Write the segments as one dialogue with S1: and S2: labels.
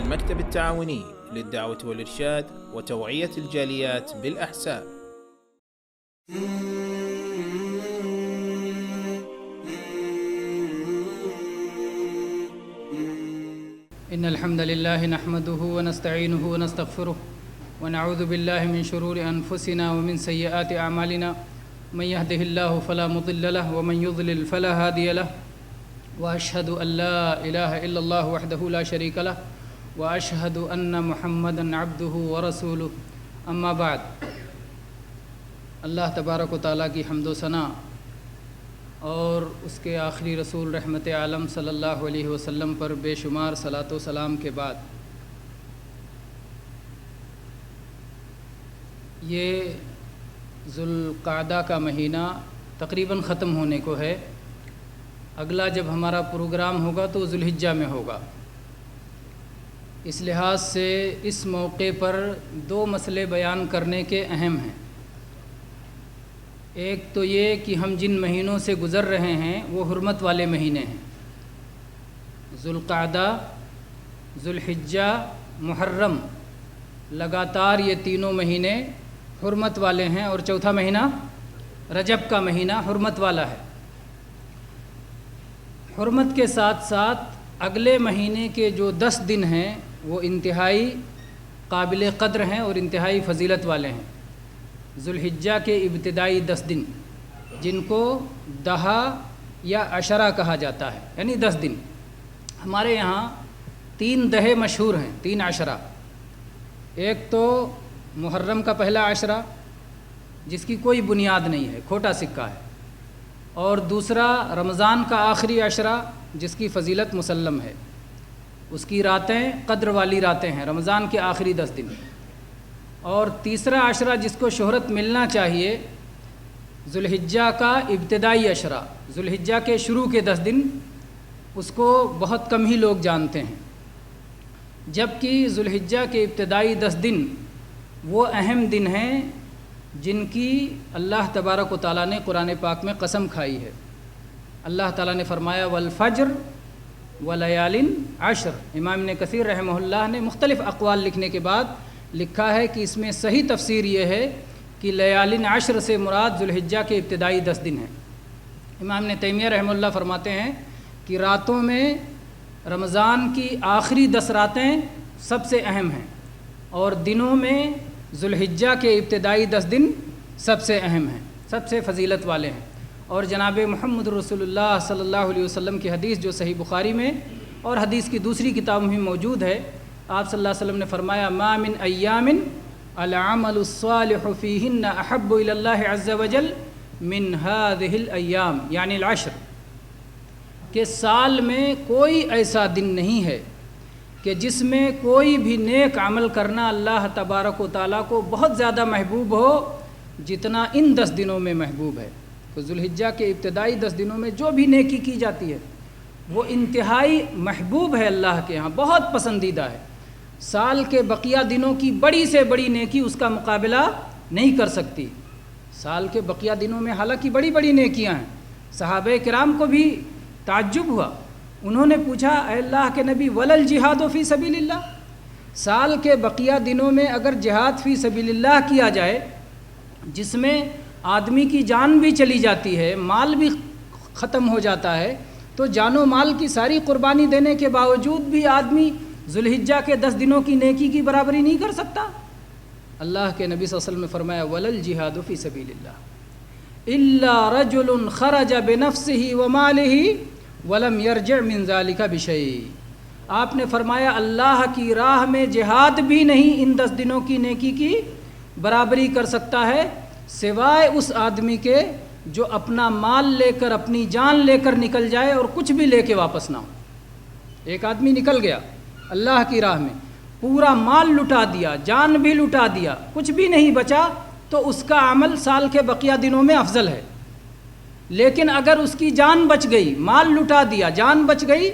S1: المكتب التعاوني للدعوة والإرشاد وتوعية الجاليات بالأحساء.
S2: إن الحمد لله نحمده ونستعينه ونستغفره ونعوذ بالله من شرور أنفسنا ومن سيئات أعمالنا من يهده الله فلا مضل له ومن يضلل فلا هادي له وأشهد أن لا إله إلا الله وحده لا شريك له وأشهد أن محمدا عبده ورسوله أما بعد. اللہ تبارک و تعالیٰ کی حمد و ثنا اور اس کے آخری رسول رحمت عالم صلی اللہ علیہ وسلم پر بے شمار صلاۃ و سلام کے بعد یہ ذوالقعدہ کا مہینہ تقریباً ختم ہونے کو ہے. اگلا جب ہمارا پروگرام ہوگا تو ذوالحجہ میں ہوگا. اس لحاظ سے اس موقع پر دو مسئلے بیان کرنے کے اہم ہیں. ایک تو یہ کہ ہم جن مہینوں سے گزر رہے ہیں وہ حرمت والے مہینے ہیں. ذوالقعدہ، ذوالحجہ، محرم، لگاتار یہ تینوں مہینے حرمت والے ہیں اور چوتھا مہینہ رجب کا مہینہ حرمت والا ہے. حرمت کے ساتھ ساتھ اگلے مہینے کے جو 10 دن ہیں وہ انتہائی قابل قدر ہیں اور انتہائی فضیلت والے ہیں. ذوالحجہ کے ابتدائی 10 دن جن کو دہا یا عشرہ کہا جاتا ہے، یعنی 10 دن. ہمارے یہاں 3 دہے مشہور ہیں، 3 عشرہ. ایک تو محرم کا پہلا عشرہ جس کی کوئی بنیاد نہیں ہے، کھوٹا سکہ ہے. اور دوسرا رمضان کا آخری عشرہ جس کی فضیلت مسلم ہے. اس کی راتیں قدر والی راتیں ہیں، رمضان کے آخری 10 دن. اور تیسرا عشرہ جس کو شہرت ملنا چاہیے، ذوالحجہ کا ابتدائی عشرہ، ذوالحجہ کے شروع کے 10 دن، اس کو بہت کم ہی لوگ جانتے ہیں. جبکہ ذوالحجہ کے ابتدائی 10 دن وہ اہم دن ہیں جن کی اللہ تبارک و تعالیٰ نے قرآن پاک میں قسم کھائی ہے. اللہ تعالیٰ نے فرمایا والفجر ولیال عشر. امام ابن کثیر رحمہ اللہ نے مختلف اقوال لکھنے کے بعد لکھا ہے کہ اس میں صحیح تفسیر یہ ہے کہ لیال عشر سے مراد ذوالحجہ کے ابتدائی 10 دن ہیں. امام ابن تیمیہ رحمہ اللہ فرماتے ہیں کہ راتوں میں رمضان کی آخری 10 راتیں سب سے اہم ہیں اور دنوں میں ذوالحجہ کے ابتدائی 10 دن سب سے اہم ہیں، سب سے فضیلت والے ہیں. اور جناب محمد رسول اللہ صلی اللہ علیہ وسلم کی حدیث جو صحیح بخاری میں اور حدیث کی دوسری کتابوں میں موجود ہے، آپ صلی اللہ علیہ وسلم نے فرمایا ما من ایام العمل الصالح فیہن احب الی اللہ عز وجل من هذه الایام، یعنی العشر، کہ سال میں کوئی ایسا دن نہیں ہے کہ جس میں کوئی بھی نیک عمل کرنا اللہ تبارک و تعالیٰ کو بہت زیادہ محبوب ہو جتنا ان 10 دنوں میں محبوب ہے. تو ذوالحجہ کے ابتدائی 10 دنوں میں جو بھی نیکی کی جاتی ہے وہ انتہائی محبوب ہے، اللہ کے ہاں بہت پسندیدہ ہے. سال کے بقیہ دنوں کی بڑی سے بڑی نیکی اس کا مقابلہ نہیں کر سکتی. سال کے بقیہ دنوں میں حالانکہ بڑی بڑی نیکیاں ہیں. صحابہ کرام کو بھی تعجب ہوا، انہوں نے پوچھا اے اللہ کے نبی ولل جہاد فی سبیل اللہ، سال کے بقیہ دنوں میں اگر جہاد فی سبیل اللہ کیا جائے جس میں آدمی کی جان بھی چلی جاتی ہے، مال بھی ختم ہو جاتا ہے، تو جان و مال کی ساری قربانی دینے کے باوجود بھی آدمی ذوالحجہ کے 10 دنوں کی نیکی کی برابری نہیں کر سکتا. اللہ کے نبی صلی اللہ علیہ وسلم نے فرمایا ولل جہاد فی سبیل اللہ الا رجل خرج بنفسه وماله ولم یرجع من ذلك بشیء. آپ نے فرمایا اللہ کی راہ میں جہاد بھی نہیں ان 10 دنوں کی نیکی کی برابری کر سکتا ہے سوائے اس آدمی کے جو اپنا مال لے کر، اپنی جان لے کر نکل جائے اور کچھ بھی لے کے واپس نہ ہو. ایک آدمی نکل گیا اللہ کی راہ میں، پورا مال لٹا دیا، جان بھی لٹا دیا، کچھ بھی نہیں بچا، تو اس کا عمل سال کے بقیہ دنوں میں افضل ہے. لیکن اگر اس کی جان بچ گئی، مال لٹا دیا، جان بچ گئی،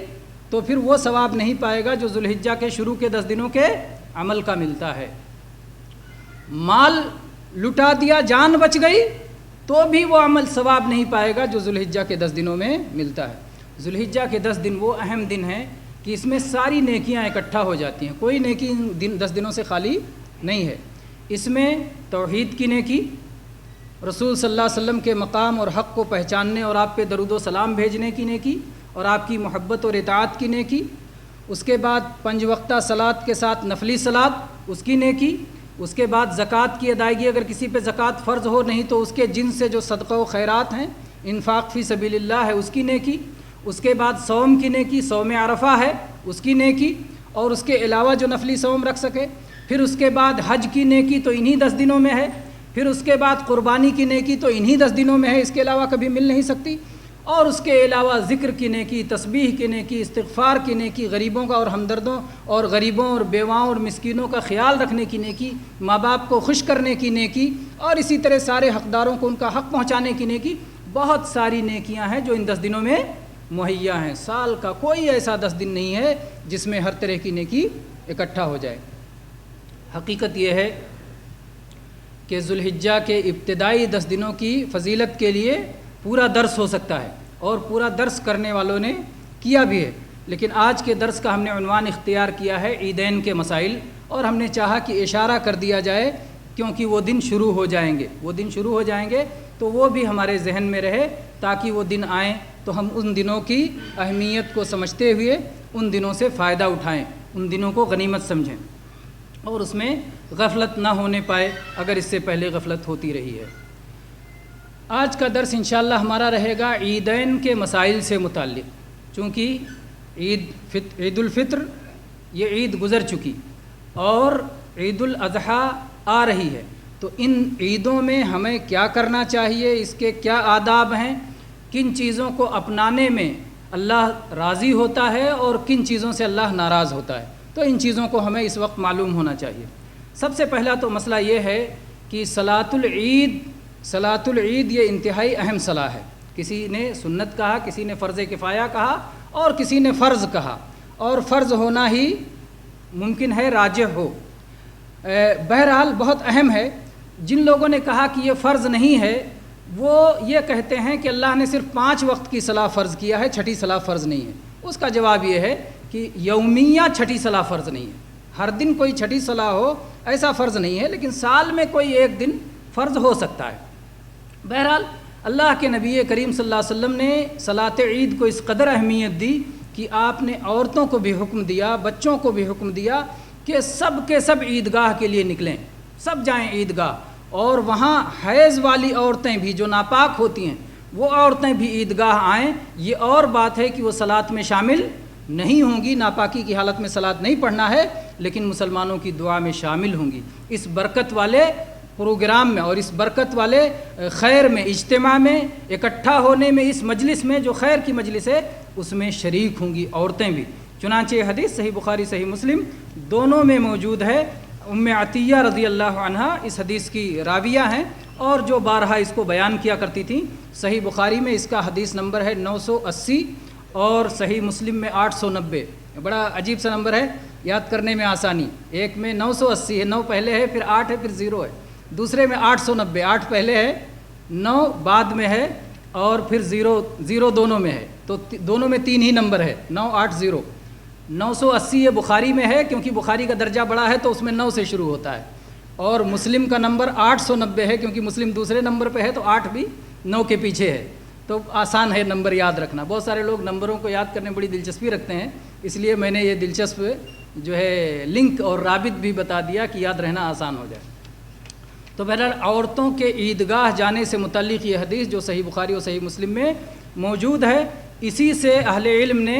S2: تو پھر وہ ثواب نہیں پائے گا جو ذوالحجہ کے شروع کے 10 دنوں کے عمل کا ملتا ہے. مال لٹا دیا، جان بچ گئی، تو بھی وہ عمل ثواب نہیں پائے گا جو ذوالحجہ کے 10 دنوں میں ملتا ہے. ذوالحجہ کے 10 دن وہ اہم دن ہیں کہ اس میں ساری نیکیاں اکٹھا ہو جاتی ہیں، کوئی نیکی ان 10 دنوں سے خالی نہیں ہے۔ اس میں توحید کی نیکی، رسول صلی اللہ علیہ وسلم کے مقام اور حق کو پہچاننے اور آپ پہ درود و سلام بھیجنے کی نیکی اور آپ کی محبت اور اطاعت کی نیکی، اس کے بعد 5 وقتہ صلاۃ کے ساتھ نفلی صلاۃ اس کی نیکی، اس کے بعد زکوٰۃ کی ادائیگی، اگر کسی پہ زکوٰۃ فرض ہو نہیں تو اس کے جن سے جو صدقہ و خیرات ہیں، انفاق فی سبیل اللہ ہے اس کی نیکی، اس کے بعد صوم کی نیکی، صوم عرفہ ہے اس کی نیکی، اور اس کے علاوہ جو نفلی صوم رکھ سکے، پھر اس کے بعد حج کی نیکی تو انہی 10 دنوں میں ہے، پھر اس کے بعد قربانی کی نیکی تو انہی 10 دنوں میں ہے، اس کے علاوہ کبھی مل نہیں سکتی، اور اس کے علاوہ ذکر کی نیکی، تسبیح کی نیکی، استغفار کی نیکی، غریبوں کا اور ہمدردوں اور غریبوں اور بیواؤں اور مسکینوں کا خیال رکھنے کی نیکی، ماں باپ کو خوش کرنے کی نیکی، اور اسی طرح سارے حقداروں کو ان کا حق پہنچانے کی نیکی، بہت ساری نیکیاں ہیں جو ان 10 دنوں میں مہیا ہیں۔ سال کا کوئی ایسا 10 دن نہیں ہے جس میں ہر طرح کی نیکی اکٹھا ہو جائے۔ حقیقت یہ ہے کہ ذوالحجہ کے ابتدائی 10 دنوں کی فضیلت کے لیے پورا درس ہو سکتا ہے، اور پورا درس کرنے والوں نے کیا بھی ہے، لیکن آج کے درس کا ہم نے عنوان اختیار کیا ہے عیدین کے مسائل، اور ہم نے چاہا کہ اشارہ کر دیا جائے کیونکہ وہ دن شروع ہو جائیں گے تو وہ بھی ہمارے ذہن میں رہے، تاکہ وہ دن آئیں تو ہم ان دنوں کی اہمیت کو سمجھتے ہوئے ان دنوں سے فائدہ اٹھائیں، ان دنوں کو غنیمت سمجھیں، اور اس میں غفلت نہ ہونے پائے اگر اس سے پہلے غفلت ہوتی رہی ہے۔ آج کا درس انشاءاللہ ہمارا رہے گا عیدین کے مسائل سے متعلق، چونکہ عید الفطر یہ عید گزر چکی اور عید الاضحیٰ آ رہی ہے، تو ان عیدوں میں ہمیں کیا کرنا چاہیے، اس کے کیا آداب ہیں، کن چیزوں کو اپنانے میں اللہ راضی ہوتا ہے اور کن چیزوں سے اللہ ناراض ہوتا ہے، تو ان چیزوں کو ہمیں اس وقت معلوم ہونا چاہیے۔ سب سے پہلا تو مسئلہ یہ ہے کہ صلاۃ العید یہ انتہائی اہم صلاح ہے۔ کسی نے سنت کہا، کسی نے فرض کفایہ کہا، اور کسی نے فرض کہا، اور فرض ہونا ہی ممکن ہے راجح ہو۔ بہرحال بہت اہم ہے۔ جن لوگوں نے کہا کہ یہ فرض نہیں ہے وہ یہ کہتے ہیں کہ اللہ نے صرف 5 وقت کی صلاح فرض کیا ہے، چھٹی صلاح فرض نہیں ہے۔ اس کا جواب یہ ہے کہ یومیہ چھٹی صلاح فرض نہیں ہے، ہر دن کوئی چھٹی صلاح ہو ایسا فرض نہیں ہے، لیکن سال میں کوئی ایک دن فرض ہو سکتا ہے۔ بہرحال اللہ کے نبی کریم صلی اللہ علیہ وسلم نے صلاۃ عید کو اس قدر اہمیت دی کہ آپ نے عورتوں کو بھی حکم دیا، بچوں کو بھی حکم دیا کہ سب کے سب عیدگاہ کے لیے نکلیں، سب جائیں عیدگاہ، اور وہاں حیض والی عورتیں بھی جو ناپاک ہوتی ہیں وہ عورتیں بھی عیدگاہ آئیں۔ یہ اور بات ہے کہ وہ صلاۃ میں شامل نہیں ہوں گی، ناپاکی کی حالت میں صلاۃ نہیں پڑھنا ہے، لیکن مسلمانوں کی دعا میں شامل ہوں گی، اس برکت والے پروگرام میں اور اس برکت والے خیر میں، اجتماع میں، اکٹھا ہونے میں، اس مجلس میں جو خیر کی مجلس ہے اس میں شریک ہوں گی عورتیں بھی۔ چنانچہ حدیث صحیح بخاری صحیح مسلم دونوں میں موجود ہے۔ ام عطیہ رضی اللہ عنہا اس حدیث کی راویہ ہیں اور جو بارہا اس کو بیان کیا کرتی تھیں۔ صحیح بخاری میں اس کا حدیث نمبر ہے 980 اور صحیح مسلم میں 890۔ بڑا عجیب سا نمبر ہے، یاد کرنے میں آسانی۔ ایک میں 980 ہے، 9 پہلے ہے، پھر 8 ہے، پھر 0 ہے۔ دوسرے میں 890، 8 پہلے ہے، 9 بعد میں ہے، اور پھر 0 دونوں میں ہے، تو دونوں میں 3 ہی نمبر ہے، 980۔ 980 یہ بخاری میں ہے کیونکہ بخاری کا درجہ بڑا ہے تو اس میں 9 سے شروع ہوتا ہے، اور مسلم کا نمبر 890 ہے کیونکہ مسلم دوسرے نمبر پہ ہے تو 8 بھی 9 کے پیچھے ہے، تو آسان ہے نمبر یاد رکھنا۔ بہت سارے لوگ نمبروں کو یاد کرنے میں بڑی دلچسپی رکھتے ہیں، اس لیے میں نے یہ دلچسپ جو ہے لنک اور رابط بھی بتا دیا کہ یاد رہنا آسان ہو جائے۔ تو بہرحال عورتوں کے عیدگاہ جانے سے متعلق یہ حدیث جو صحیح بخاری اور صحیح مسلم میں موجود ہے، اسی سے اہل علم نے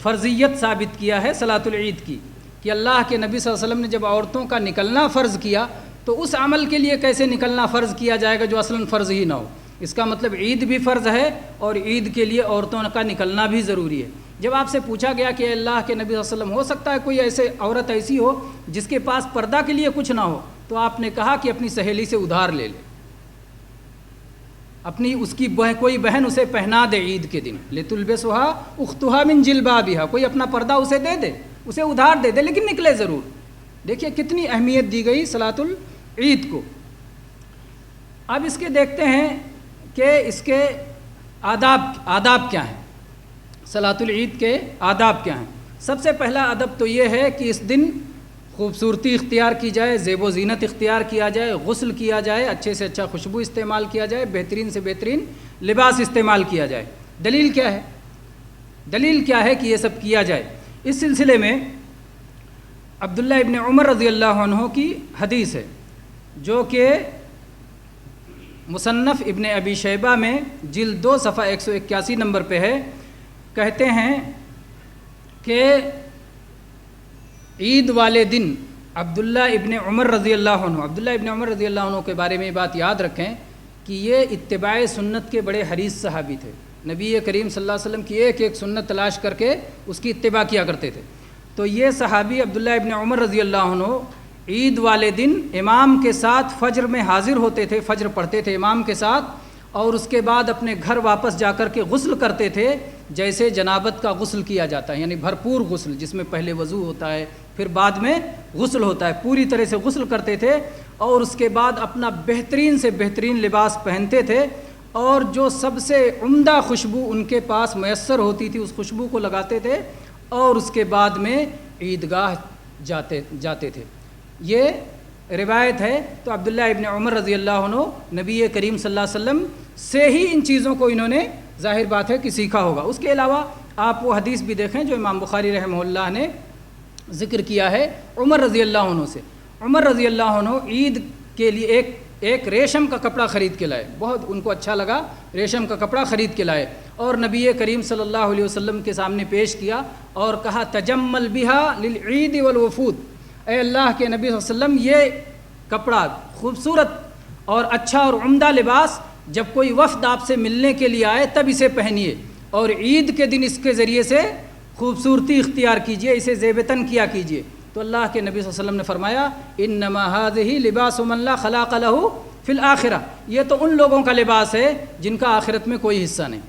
S2: فرضیت ثابت کیا ہے صلاۃ العید کی، کہ اللہ کے نبی صلی اللہ علیہ وسلم نے جب عورتوں کا نکلنا فرض کیا تو اس عمل کے لیے کیسے نکلنا فرض کیا جائے گا جو اصلاً فرض ہی نہ ہو۔ اس کا مطلب عید بھی فرض ہے اور عید کے لیے عورتوں کا نکلنا بھی ضروری ہے۔ جب آپ سے پوچھا گیا کہ اللہ کے نبی صلی اللہ علیہ وسلم ہو سکتا ہے کوئی عورت ایسی ہو جس کے پاس پردہ کے لیے کچھ نہ ہو، تو آپ نے کہا کہ اپنی سہیلی سے ادھار لے لے، اپنی اس کی کوئی بہن اسے پہنا دے عید کے دن، لِتُلْبِسُهَا أُخْتُهَا مِنْ جِلْبَابِهَا، کوئی اپنا پردہ اسے دے دے، اسے ادھار دے دے، لیکن نکلے ضرور۔ دیکھیے کتنی اہمیت دی گئی صلاۃ العید کو۔ اب اس کے دیکھتے ہیں کہ اس کے آداب کیا ہیں۔ صلاۃ العید کے آداب کیا ہیں؟ سب سے پہلا ادب تو یہ ہے کہ اس دن خوبصورتی اختیار کی جائے، زیب و زینت اختیار کیا جائے، غسل کیا جائے، اچھے سے اچھا خوشبو استعمال کیا جائے، بہترین سے بہترین لباس استعمال کیا جائے۔ دلیل کیا ہے؟ دلیل کیا ہے کہ یہ سب کیا جائے؟ اس سلسلے میں عبداللہ ابن عمر رضی اللہ عنہ کی حدیث ہے، جو کہ مصنف ابن ابی شیبہ میں جلد 2 صفحہ 181 نمبر پہ ہے۔ کہتے ہیں کہ عید والے دن عبداللہ ابن عمر رضی اللہ عنہ کے بارے میں یہ بات یاد رکھیں کہ یہ اتباع سنت کے بڑے حریص صحابی تھے۔ نبی کریم صلی اللہ علیہ وسلم کی ایک ایک سنت تلاش کر کے اس کی اتباع کیا کرتے تھے۔ تو یہ صحابی عبداللہ ابن عمر رضی اللہ عنہ عید والے دن امام کے ساتھ فجر میں حاضر ہوتے تھے، فجر پڑھتے تھے امام کے ساتھ، اور اس کے بعد اپنے گھر واپس جا کر کے غسل کرتے تھے جیسے جنابت کا غسل کیا جاتا ہے، یعنی بھرپور غسل جس میں پہلے وضو ہوتا ہے پھر بعد میں غسل ہوتا ہے، پوری طرح سے غسل کرتے تھے، اور اس کے بعد اپنا بہترین سے بہترین لباس پہنتے تھے، اور جو سب سے عمدہ خوشبو ان کے پاس میسر ہوتی تھی اس خوشبو کو لگاتے تھے، اور اس کے بعد میں عیدگاہ جاتے تھے۔ یہ روایت ہے۔ تو عبداللہ ابن عمر رضی اللہ عنہ نبی کریم صلی اللہ علیہ وسلم سے ہی ان چیزوں کو انہوں نے ظاہر بات ہے کہ سیکھا ہوگا۔ اس کے علاوہ آپ وہ حدیث بھی دیکھیں جو امام بخاری رحمہ اللہ نے ذکر کیا ہے عمر رضی اللہ عنہ سے۔ عمر رضی اللہ عنہ عید کے لیے ایک ریشم کا کپڑا خرید کے لائے، بہت ان کو اچھا لگا، ریشم کا کپڑا خرید کے لائے اور نبی کریم صلی اللہ علیہ وسلم کے سامنے پیش کیا اور کہا تجمل بہا للعید والوفود، اے اللہ کے نبی صلی اللہ علیہ وسلم یہ کپڑا خوبصورت اور اچھا اور عمدہ لباس جب کوئی وفد آپ سے ملنے کے لیے آئے تب اسے پہنیے، اور عید کے دن اس کے ذریعے سے خوبصورتی اختیار کیجیے، اسے زیبتن کیا کیجیے۔ تو اللہ کے نبی صلی اللہ علیہ وسلم نے فرمایا انما هذه لباس من لا خلاق له فی الآخرہ، یہ تو ان لوگوں کا لباس ہے جن کا آخرت میں کوئی حصہ نہیں۔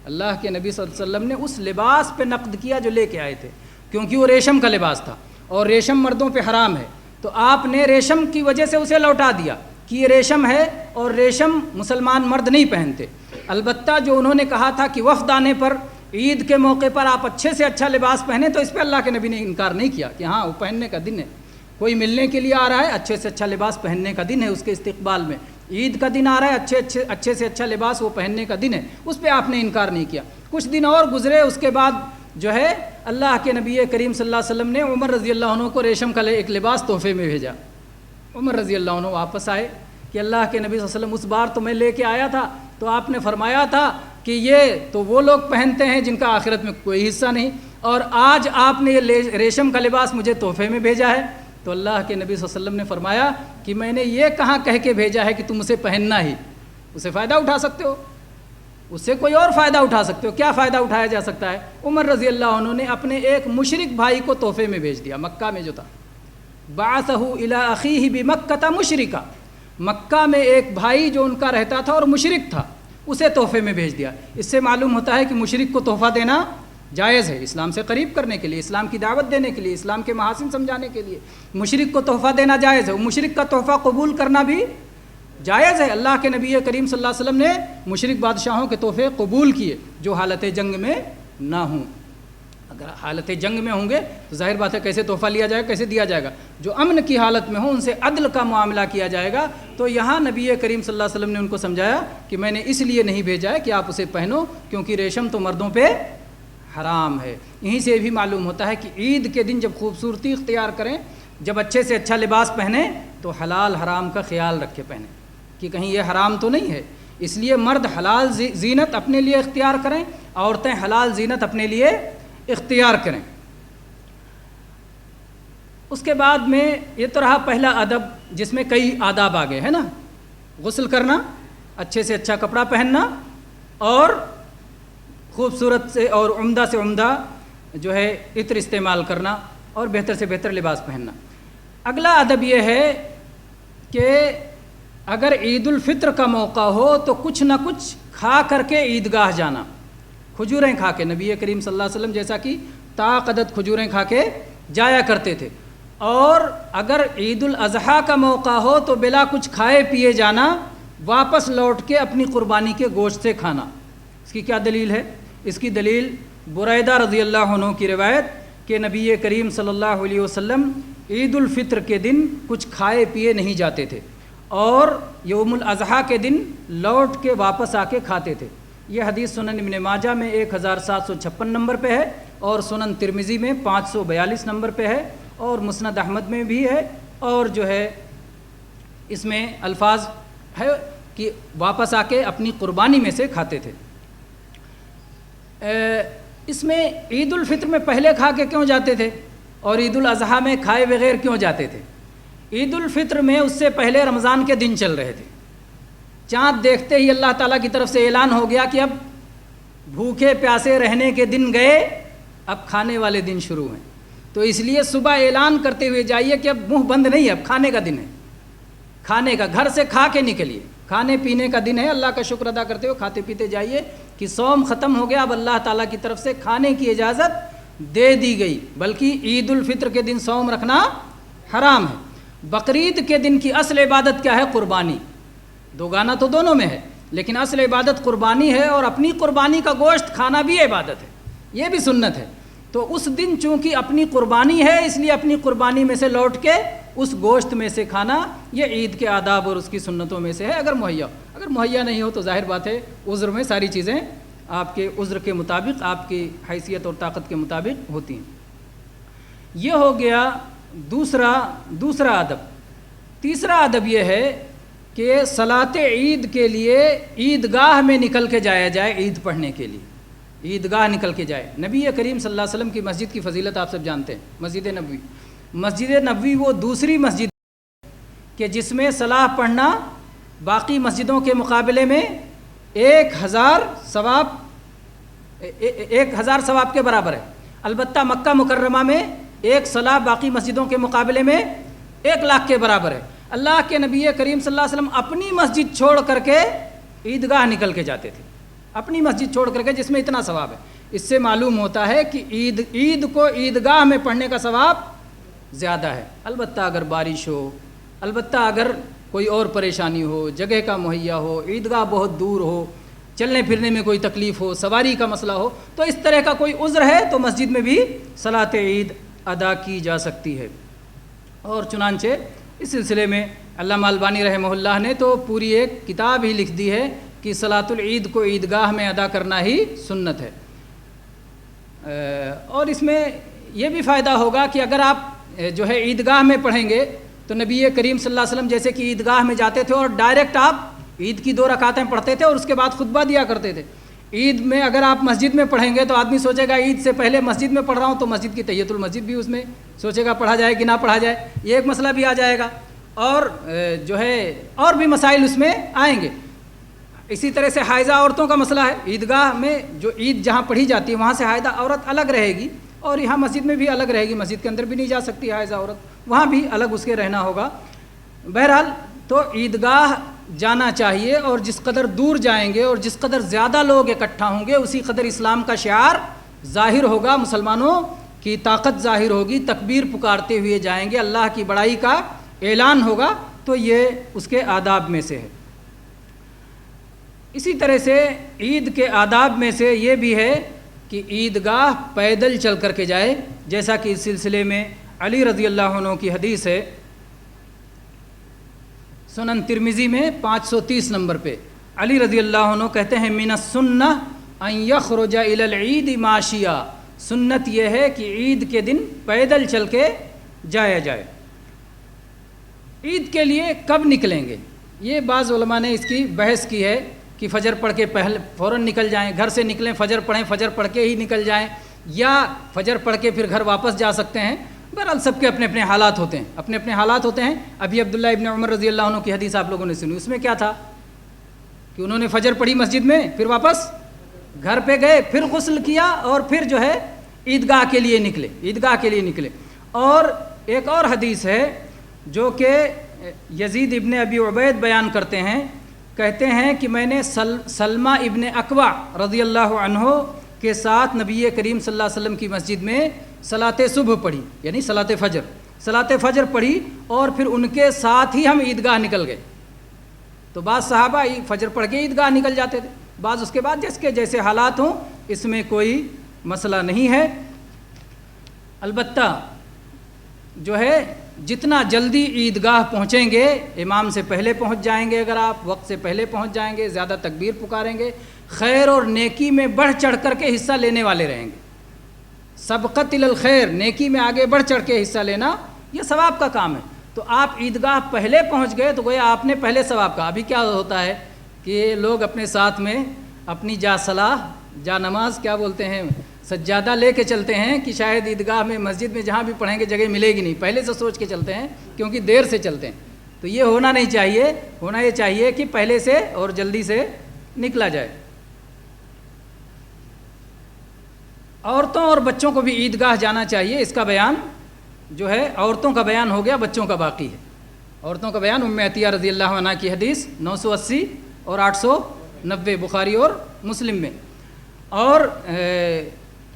S2: اللہ کے نبی صلی اللہ علیہ وسلم نے اس لباس پہ نقد کیا جو لے کے آئے تھے، کیونکہ وہ ریشم کا لباس تھا اور ریشم مردوں پہ حرام ہے، تو آپ نے ریشم کی وجہ سے اسے لوٹا دیا کہ یہ ریشم ہے اور ریشم مسلمان مرد نہیں پہنتے۔ البتہ جو انہوں نے کہا تھا کہ وفد آنے پر عید کے موقع پر آپ اچھے سے اچھا لباس پہنیں، تو اس پہ اللہ کے نبی نے انکار نہیں کیا کہ ہاں وہ پہننے کا دن ہے، کوئی ملنے کے لیے آ رہا ہے اچھے سے اچھا لباس پہننے کا دن ہے، اس کے استقبال میں عید کا دن آ رہا ہے اچھے سے اچھا لباس وہ پہننے کا دن ہے، اس پہ آپ نے انکار نہیں کیا۔ کچھ دن اور گزرے، اس کے بعد جو ہے اللہ کے نبی کریم صلی اللہ علیہ وسلم نے عمر رضی اللہ عنہ کو ریشم کا ایک لباس تحفے میں بھیجا۔ عمر رضی اللہ عنہ واپس آئے کہ اللہ کے نبی صلی اللہ علیہ وسلم اس بار تو میں لے کے آیا تھا تو آپ نے فرمایا تھا کہ یہ تو وہ لوگ پہنتے ہیں جن کا آخرت میں کوئی حصہ نہیں، اور آج آپ نے یہ ریشم کا لباس مجھے تحفے میں بھیجا ہے۔ تو اللہ کے نبی صلی اللہ علیہ وسلم نے فرمایا کہ میں نے یہ کہاں کہہ کے بھیجا ہے کہ تم اسے پہننا ہی، اسے فائدہ اٹھا سکتے ہو، اس سے کوئی اور فائدہ اٹھا سکتے ہو، کیا فائدہ اٹھایا جا سکتا ہے؟ عمر رضی اللہ عنہ نے اپنے ایک مشرک بھائی کو تحفے میں بھیج دیا، مکہ میں جو تھا، بعثہ الی اخیہ بمکہ مشرکا، مکہ میں ایک بھائی جو ان کا رہتا تھا اور مشرک تھا، اسے تحفے میں بھیج دیا۔ اس سے معلوم ہوتا ہے کہ مشرک کو تحفہ دینا جائز ہے، اسلام سے قریب کرنے کے لیے، اسلام کی دعوت دینے کے لیے، اسلام کے محاسن سمجھانے کے لیے مشرک کو تحفہ دینا جائز ہے، مشرک کا تحفہ قبول کرنا بھی جائز ہے۔ اللہ کے نبی کریم صلی اللہ علیہ وسلم نے مشرک بادشاہوں کے تحفے قبول کیے جو حالت جنگ میں نہ ہوں۔ اگر حالت جنگ میں ہوں گے تو ظاہر بات ہے کیسے تحفہ لیا جائے گا، کیسے دیا جائے گا؟ جو امن کی حالت میں ہوں ان سے عدل کا معاملہ کیا جائے گا۔ تو یہاں نبی کریم صلی اللہ علیہ وسلم نے ان کو سمجھایا کہ میں نے اس لیے نہیں بھیجا ہے کہ آپ اسے پہنو، کیونکہ ریشم تو مردوں پہ حرام ہے۔ یہیں سے بھی معلوم ہوتا ہے کہ عید کے دن جب خوبصورتی اختیار کریں، جب اچھے سے اچھا لباس پہنیں تو حلال حرام کا خیال رکھ کے پہنیں کہ کہیں یہ حرام تو نہیں ہے۔ اس لیے مرد حلال زینت اپنے لیے اختیار کریں، عورتیں حلال زینت اپنے لیے اختیار کریں۔ اس کے بعد میں یہ تو رہا پہلا ادب جس میں کئی آداب آ گئے ہے نا، غسل کرنا، اچھے سے اچھا کپڑا پہننا، اور خوبصورت سے اور عمدہ سے عمدہ جو ہے عطر استعمال کرنا، اور بہتر سے بہتر لباس پہننا۔ اگلا ادب یہ ہے کہ اگر عید الفطر کا موقع ہو تو کچھ نہ کچھ کھا کر کے عیدگاہ جانا، کھجوریں کھا کے، نبی کریم صلی اللہ علیہ وسلم جیسا کہ طاقت کھجوریں کھا کے جایا کرتے تھے۔ اور اگر عید الاضحیٰ کا موقع ہو تو بلا کچھ کھائے پیے جانا، واپس لوٹ کے اپنی قربانی کے گوشت سے کھانا۔ اس کی کیا دلیل ہے؟ اس کی دلیل بریدہ رضی اللہ عنہ کی روایت کہ نبی کریم صلی اللہ علیہ وسلم عید الفطر کے دن کچھ کھائے پیے نہیں جاتے تھے اور یوم الاضحیٰ کے دن لوٹ کے واپس آ کے کھاتے تھے۔ یہ حدیث سنن ابن ماجہ میں 1756 نمبر پہ ہے اور سنن ترمذی میں 542 نمبر پہ ہے اور مسند احمد میں بھی ہے، اور جو ہے اس میں الفاظ ہے کہ واپس آ کے اپنی قربانی میں سے کھاتے تھے۔ اس میں عید الفطر میں پہلے کھا کے کیوں جاتے تھے اور عید الاضحیٰ میں کھائے بغیر کیوں جاتے تھے؟ عید الفطر میں اس سے پہلے رمضان کے دن چل رہے تھے، چاند دیکھتے ہی اللہ تعالیٰ کی طرف سے اعلان ہو گیا کہ اب بھوکے پیاسے رہنے کے دن گئے، اب کھانے والے دن شروع ہیں۔ تو اس لیے صبح اعلان کرتے ہوئے جائیے کہ اب منہ بند نہیں، اب کھانے کا دن ہے، کھانے کا، گھر سے کھا کے نکلیے، کھانے پینے کا دن ہے، اللہ کا شکر ادا کرتے ہوئے کھاتے پیتے جائیے کہ صوم ختم ہو گیا، اب اللہ تعالیٰ کی طرف سے کھانے کی اجازت دے دی گئی۔ بلکہ عید الفطر کے دن صوم رکھنا حرام ہے۔ بقرعید کے دن کی اصل عبادت کیا ہے؟ قربانی۔ دو گانا تو دونوں میں ہے، لیکن اصل عبادت قربانی ہے، اور اپنی قربانی کا گوشت کھانا بھی عبادت ہے، یہ بھی سنت ہے۔ تو اس دن چونکہ اپنی قربانی ہے، اس لیے اپنی قربانی میں سے لوٹ کے اس گوشت میں سے کھانا یہ عید کے آداب اور اس کی سنتوں میں سے ہے، اگر مہیا نہیں ہو تو ظاہر بات ہے عذر میں ساری چیزیں آپ کے عذر کے مطابق، آپ کی حیثیت اور طاقت کے مطابق ہوتی ہیں۔ یہ ہو گیا دوسرا ادب۔ تیسرا ادب یہ ہے کہ صلاۃ عید کے لیے عیدگاہ میں نکل کے جایا جائے، عید پڑھنے کے لیے عیدگاہ نکل کے جائے۔ نبی کریم صلی اللہ علیہ وسلم کی مسجد کی فضیلت آپ سب جانتے ہیں، مسجد نبوی وہ دوسری مسجد کہ جس میں صلاح پڑھنا باقی مسجدوں کے مقابلے میں 1000 ثواب کے برابر ہے۔ البتہ مکہ مکرمہ میں ایک صلاح باقی مسجدوں کے مقابلے میں 1,00,000 کے برابر ہے۔ اللہ کے نبی کریم صلی اللہ علیہ وسلم اپنی مسجد چھوڑ کر کے عیدگاہ نکل کے جاتے تھے، اپنی مسجد چھوڑ کر کے، جس میں اتنا ثواب ہے۔ اس سے معلوم ہوتا ہے کہ عید کو عیدگاہ میں پڑھنے کا ثواب زیادہ ہے، البتہ اگر بارش ہو، البتہ اگر کوئی اور پریشانی ہو، جگہ کا مہیا ہو، عیدگاہ بہت دور ہو، چلنے پھرنے میں کوئی تکلیف ہو، سواری کا مسئلہ ہو، تو اس طرح کا کوئی عذر ہے تو مسجد میں بھی صلاۃ عید ادا کی جا سکتی ہے۔ اور چنانچہ اس سلسلے میں علامہ البانی رحمہ اللہ نے تو پوری ایک کتاب ہی لکھ دی ہے کہ صلاۃ العید کو عیدگاہ میں ادا کرنا ہی سنت ہے۔ اور اس میں یہ بھی فائدہ ہوگا کہ اگر آپ جو ہے عیدگاہ میں پڑھیں گے تو نبی کریم صلی اللہ علیہ وسلم جیسے کہ عیدگاہ میں جاتے تھے اور ڈائریکٹ آپ عید کی 2 رکعتیں پڑھتے تھے اور اس کے بعد خطبہ دیا کرتے تھے۔ عید میں اگر آپ مسجد میں پڑھیں گے تو آدمی سوچے گا عید سے پہلے مسجد میں پڑھ رہا ہوں تو مسجد کی تحیۃ المسجد بھی اس میں سوچے گا پڑھا جائے کہ نہ پڑھا جائے، یہ ایک مسئلہ بھی آ جائے گا، اور جو ہے اور بھی مسائل اس میں آئیں گے۔ اسی طرح سے حائضہ عورتوں کا مسئلہ ہے، عیدگاہ میں جو عید جہاں پڑھی جاتی ہے وہاں سے حائضہ عورت الگ رہے گی اور یہاں مسجد میں بھی الگ رہے گی، مسجد کے اندر بھی نہیں جا سکتی حائضہ عورت، وہاں بھی الگ اس کے رہنا ہوگا۔ بہرحال تو عیدگاہ جانا چاہیے، اور جس قدر دور جائیں گے اور جس قدر زیادہ لوگ اکٹھا ہوں گے اسی قدر اسلام کا شعار ظاہر ہوگا، مسلمانوں کی طاقت ظاہر ہوگی، تکبیر پکارتے ہوئے جائیں گے، اللہ کی بڑائی کا اعلان ہوگا، تو یہ اس کے آداب میں سے ہے۔ اسی طرح سے عید کے آداب میں سے یہ بھی ہے کہ عیدگاہ پیدل چل کر کے جائے، جیسا کہ اس سلسلے میں علی رضی اللہ عنہ کی حدیث ہے، سنن ترمذی میں 530 نمبر پہ علی رضی اللہ عنہ کہتے ہیں من السنہ ان یخرج الی العید ماشیا، سنت یہ ہے کہ عید کے دن پیدل چل کے جایا جائے۔ عید کے لیے کب نکلیں گے؟ یہ بعض علماء نے اس کی بحث کی ہے کہ فجر پڑھ کے فوراً نکل جائیں، گھر سے نکلیں فجر پڑھیں، فجر پڑھ کے ہی نکل جائیں، یا فجر پڑھ کے پھر گھر واپس جا سکتے ہیں۔ بہرحال سب کے اپنے اپنے حالات ہوتے ہیں، اپنے اپنے حالات ہوتے ہیں۔ ابھی عبداللہ ابن عمر رضی اللہ عنہ کی حدیث آپ لوگوں نے سنی، اس میں کیا تھا کہ انہوں نے فجر پڑھی مسجد میں، پھر واپس گھر پہ گئے، پھر غسل کیا اور پھر جو ہے عیدگاہ کے لیے نکلے۔ اور ایک اور حدیث ہے جو کہ یزید ابن ابی عبید بیان کرتے ہیں، کہتے ہیں کہ میں نے سلمہ ابن اکوع رضی اللہ عنہ کے ساتھ نبی کریم صلی اللہ علیہ وسلم کی مسجد میں صلاۃ صبح پڑھی، یعنی صلاۃ فجر پڑھی، اور پھر ان کے ساتھ ہی ہم عیدگاہ نکل گئے۔ تو بعض صحابہ فجر پڑھ کے عیدگاہ نکل جاتے تھے، بعض اس کے بعد جیسے حالات ہوں، اس میں کوئی مسئلہ نہیں ہے۔ البتہ جو ہے جتنا جلدی عیدگاہ پہنچیں گے، امام سے پہلے پہنچ جائیں گے، اگر آپ وقت سے پہلے پہنچ جائیں گے، زیادہ تکبیر پکاریں گے، خیر اور نیکی میں بڑھ چڑھ کر کے حصہ لینے والے رہیں گے۔ سبقت الی الخیر، نیکی میں آگے بڑھ چڑھ کے حصہ لینا یہ ثواب کا کام ہے۔ تو آپ عیدگاہ پہلے پہنچ گئے تو گویا آپ نے پہلے ثواب کا۔ ابھی کیا ہوتا ہے کہ لوگ اپنے ساتھ میں اپنی جا صلاح، جا نماز کیا بولتے ہیں، سجادہ لے کے چلتے ہیں کہ شاید عیدگاہ میں، مسجد میں جہاں بھی پڑھیں گے جگہ ملے گی نہیں، پہلے سے سوچ کے چلتے ہیں کیونکہ دیر سے چلتے ہیں۔ تو یہ ہونا نہیں چاہیے، ہونا یہ چاہیے کہ پہلے سے اور جلدی سے نکلا جائے۔ عورتوں اور بچوں کو بھی عیدگاہ جانا چاہیے، اس کا بیان جو ہے عورتوں کا بیان ہو گیا، بچوں کا باقی ہے۔ عورتوں کا بیان ام عطیہ رضی اللہ عنہ کی حدیث 980 اور 890 بخاری اور مسلم میں۔ اور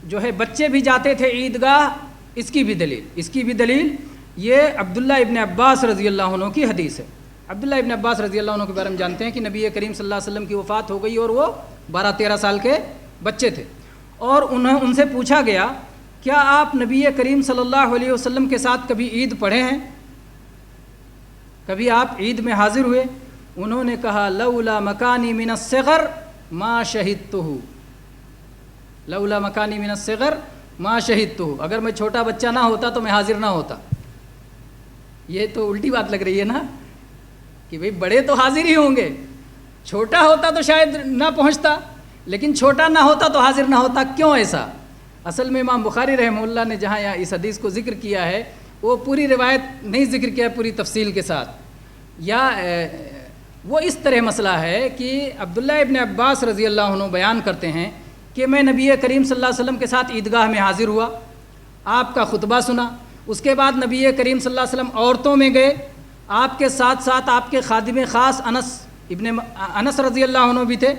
S2: جو ہے بچے بھی جاتے تھے عیدگاہ، اس کی بھی دلیل یہ عبداللہ ابن عباس رضی اللہ عنہ کی حدیث ہے۔ عبداللہ ابن عباس رضی اللہ عنہ کے بارے میں جانتے ہیں کہ نبی کریم صلی اللہ علیہ وسلم کی وفات ہو گئی اور وہ 12-13 سال کے بچے تھے، اور ان سے پوچھا گیا کیا آپ نبی کریم صلی اللہ علیہ وسلم کے ساتھ کبھی عید پڑھے ہیں، کبھی آپ عید میں حاضر ہوئے؟ انہوں نے کہا لولا مکانی من الصغر ما شہدتہ، لولا مکانی من الصغر ما شہدتہ، اگر میں چھوٹا بچہ نہ ہوتا تو میں حاضر نہ ہوتا۔ یہ تو الٹی بات لگ رہی ہے نا کہ بھئی بڑے تو حاضر ہی ہوں گے، چھوٹا ہوتا تو شاید نہ پہنچتا، لیکن چھوٹا نہ ہوتا تو حاضر نہ ہوتا، کیوں ایسا؟ اصل میں امام بخاری رحمہ اللہ نے جہاں اس حدیث کو ذکر کیا ہے وہ پوری روایت نہیں ذکر کیا پوری تفصیل کے ساتھ، یا وہ اس طرح مسئلہ ہے کہ عبداللہ ابن عباس رضی اللہ عنہ بیان کرتے ہیں کہ میں نبی کریم صلی اللہ علیہ وسلم کے ساتھ عیدگاہ میں حاضر ہوا، آپ کا خطبہ سنا، اس کے بعد نبی کریم صلی اللہ علیہ وسلم عورتوں میں گئے، آپ کے ساتھ ساتھ آپ کے خادم خاص انس رضی اللہ عنہ بھی تھے،